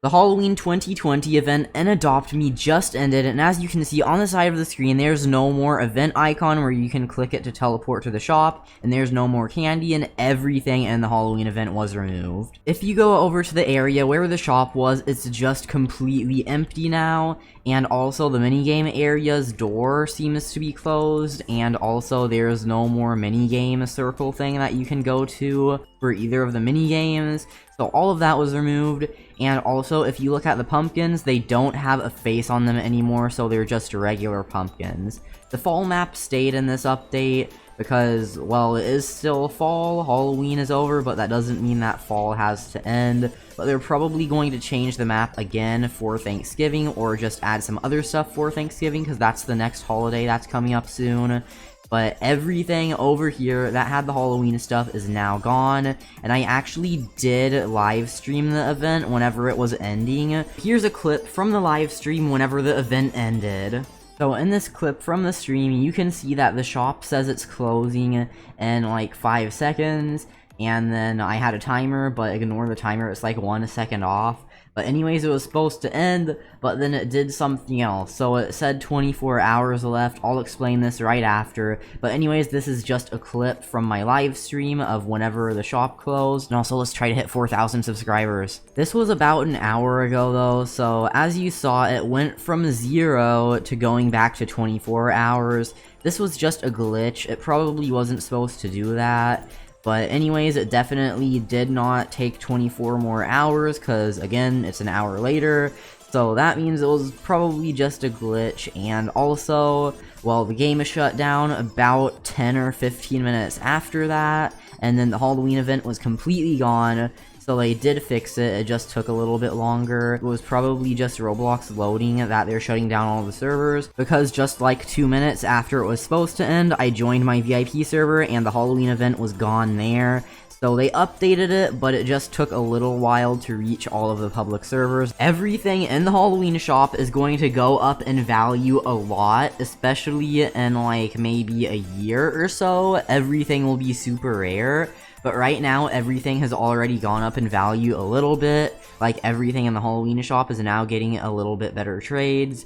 The Halloween 2020 event and Adopt Me just ended, and as you can see on the side of the screen, there's no more event icon where you can click it to teleport to the shop, and there's no more candy, and everything in the Halloween event was removed. If you go over to the area where the shop was, it's just completely empty now, and also the minigame area's door seems to be closed, and also there's no more minigame circle thing that you can go to for either of the minigames. So all of that was removed, and also if you look at the pumpkins, they don't have a face on them anymore, so they're just regular pumpkins. The fall map stayed in this update because, well, it is still fall, Halloween is over, but that doesn't mean that fall has to end. But they're probably going to change the map again for Thanksgiving, or just add some other stuff for Thanksgiving, because that's the next holiday that's coming up soon. But everything over here that had the Halloween stuff is now gone, and I actually did live stream the event whenever it was ending. Here's a clip from the live stream whenever the event ended. So in this clip from the stream, you can see that the shop says it's closing in like 5 seconds, and then I had a timer, but ignore the timer, it's like 1 second off. But anyways, it was supposed to end, but then it did something else. So it said 24 hours left. I'll explain this right after. But anyways, this is just a clip from my live stream of whenever the shop closed. And also, let's try to hit 4,000 subscribers. This was about an hour ago, though. So as you saw, it went from 0 to going back to 24 hours. This was just a glitch. It probably wasn't supposed to do that. But anyways, it definitely did not take 24 more hours, because again, it's an hour later, so that means it was probably just a glitch. And also, well, the game is shut down about 10 or 15 minutes after that, and then the Halloween event was completely gone. So they did fix it, it just took a little bit longer. It was probably just Roblox loading that they're shutting down all the servers, because just like 2 minutes after it was supposed to end, I joined my VIP server and the Halloween event was gone there. So they updated it, but it just took a little while to reach all of the public servers. Everything in the Halloween shop is going to go up in value a lot, especially in like maybe a year or so. Everything will be super rare. But right now, everything has already gone up in value a little bit. Like, everything in the Halloween shop is now getting a little bit better trades.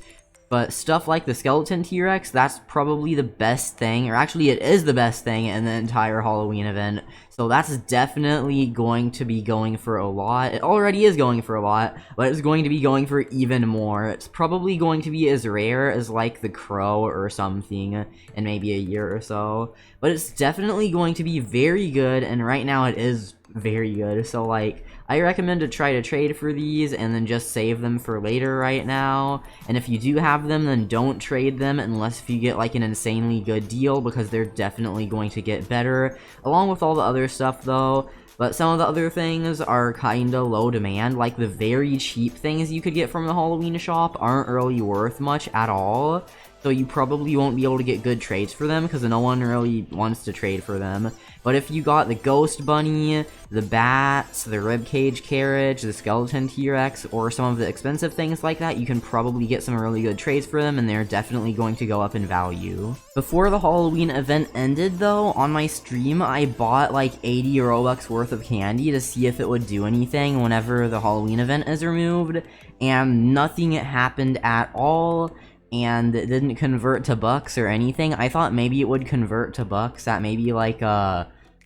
But stuff like the skeleton T-Rex, that's probably the best thing, or actually it is the best thing in the entire Halloween event. So that's definitely going to be going for a lot. It already is going for a lot, but it's going to be going for even more. It's probably going to be as rare as like the crow or something in maybe a year or so. But it's definitely going to be very good, and right now it is very good. So like, I recommend to try to trade for these and then just save them for later right now. And if you do have them, then don't trade them unless if you get like an insanely good deal, because they're definitely going to get better, along with all the other stuff though. But some of the other things are kinda low demand, like the very cheap things you could get from the Halloween shop aren't really worth much at all. So you probably won't be able to get good trades for them, because no one really wants to trade for them. But if you got the ghost bunny, the bats, the ribcage carriage, the skeleton T-Rex, or some of the expensive things like that, you can probably get some really good trades for them, and they're definitely going to go up in value. Before the Halloween event ended though, on my stream, I bought like 80 Robux worth of candy to see if it would do anything whenever the Halloween event is removed, and nothing happened at all. And it didn't convert to bucks or anything. I thought maybe it would convert to bucks at maybe like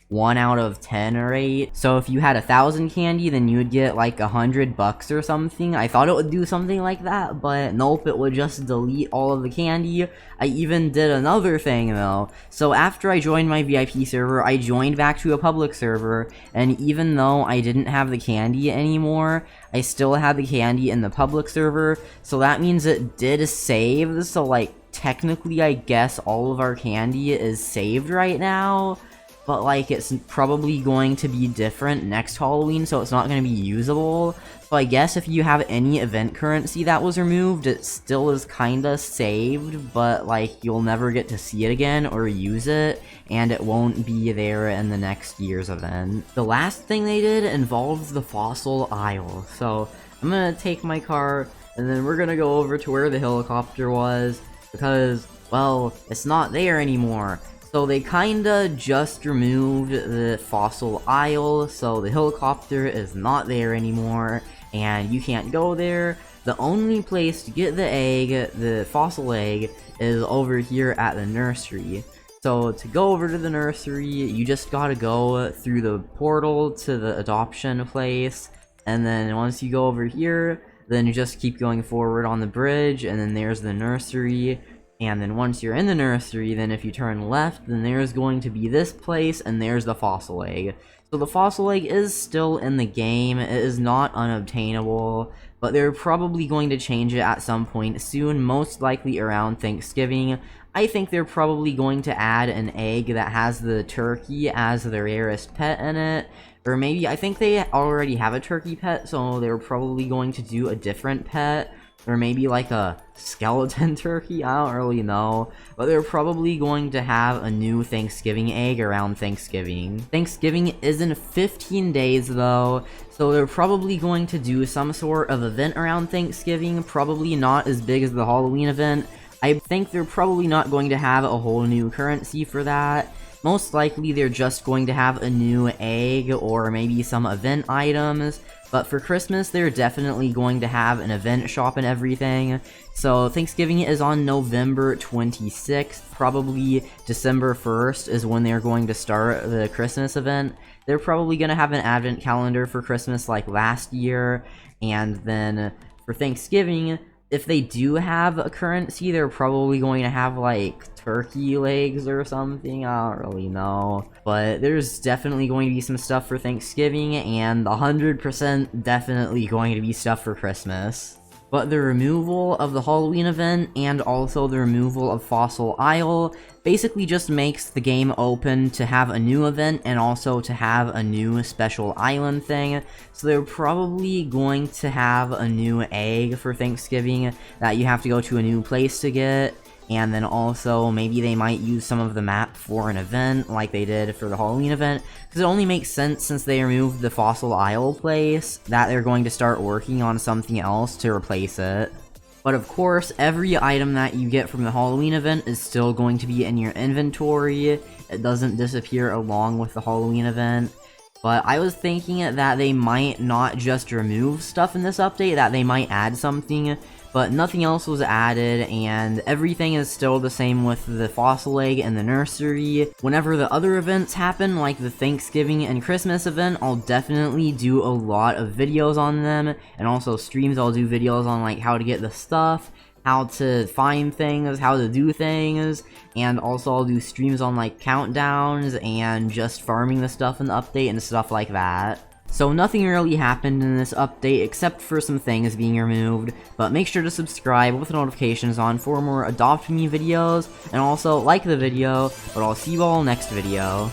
1 out of 10 or 8. So if you had 1,000 candy, then you would get like 100 bucks or something. I thought it would do something like that, but nope, it would just delete all of the candy. I even did another thing though. So after I joined my VIP server, I joined back to a public server, and even though I didn't have the candy anymore, I still had the candy in the public server. So that means it did save. So like, technically I guess all of our candy is saved right now. But like, it's probably going to be different next Halloween, so it's not going to be usable. So I guess if you have any event currency that was removed, it still is kinda saved, but like, you'll never get to see it again or use it, and it won't be there in the next year's event. The last thing they did involves the fossil aisle. So I'm gonna take my car, and then we're gonna go over to where the helicopter was, because, well, it's not there anymore. So they kinda just removed the fossil aisle, so the helicopter is not there anymore. and you can't go there. The only place to get the egg, the fossil egg, is over here at the nursery. So to go over to the nursery, you just gotta go through the portal to the adoption place, and then once you go over here, then you just keep going forward on the bridge, and then there's the nursery. And then once you're in the nursery, then if you turn left, then there's going to be this place, and there's the fossil egg. So the fossil egg is still in the game, it is not unobtainable, but they're probably going to change it at some point soon, most likely around Thanksgiving. I think they're probably going to add an egg that has the turkey as the rarest pet in it. Or maybe, I think they already have a turkey pet, so they're probably going to do a different pet. Or maybe like a skeleton turkey, I don't really know. But they're probably going to have a new Thanksgiving egg around Thanksgiving. Thanksgiving is in 15 days though, so they're probably going to do some sort of event around Thanksgiving, probably not as big as the Halloween event. I think they're probably not going to have a whole new currency for that. Most likely they're just going to have a new egg or maybe some event items. But for Christmas, they're definitely going to have an event shop and everything. So Thanksgiving is on November 26th, probably December 1st is when they're going to start the Christmas event. They're probably going to have an advent calendar for Christmas like last year, and then for Thanksgiving, if they do have a currency, they're probably going to have like turkey legs or something, I don't really know. But there's definitely going to be some stuff for Thanksgiving, and 100% definitely going to be stuff for Christmas. But the removal of the Halloween event and also the removal of Fossil Isle basically just makes the game open to have a new event and also to have a new special island thing. So they're probably going to have a new egg for Thanksgiving that you have to go to a new place to get. And then also, maybe they might use some of the map for an event, like they did for the Halloween event, because it only makes sense since they removed the Fossil Isle place, that they're going to start working on something else to replace it. But of course, every item that you get from the Halloween event is still going to be in your inventory. It doesn't disappear along with the Halloween event. But I was thinking that they might not just remove stuff in this update, that they might add something, but nothing else was added, and everything is still the same with the fossil egg and the nursery. Whenever the other events happen, like the Thanksgiving and Christmas event, I'll definitely do a lot of videos on them, and also streams. I'll do videos on like how to get the stuff, how to find things, how to do things, and also I'll do streams on like countdowns and just farming the stuff in the update and stuff like that. So nothing really happened in this update except for some things being removed, but make sure to subscribe with notifications on for more Adopt Me videos, and also like the video, but I'll see you all next video.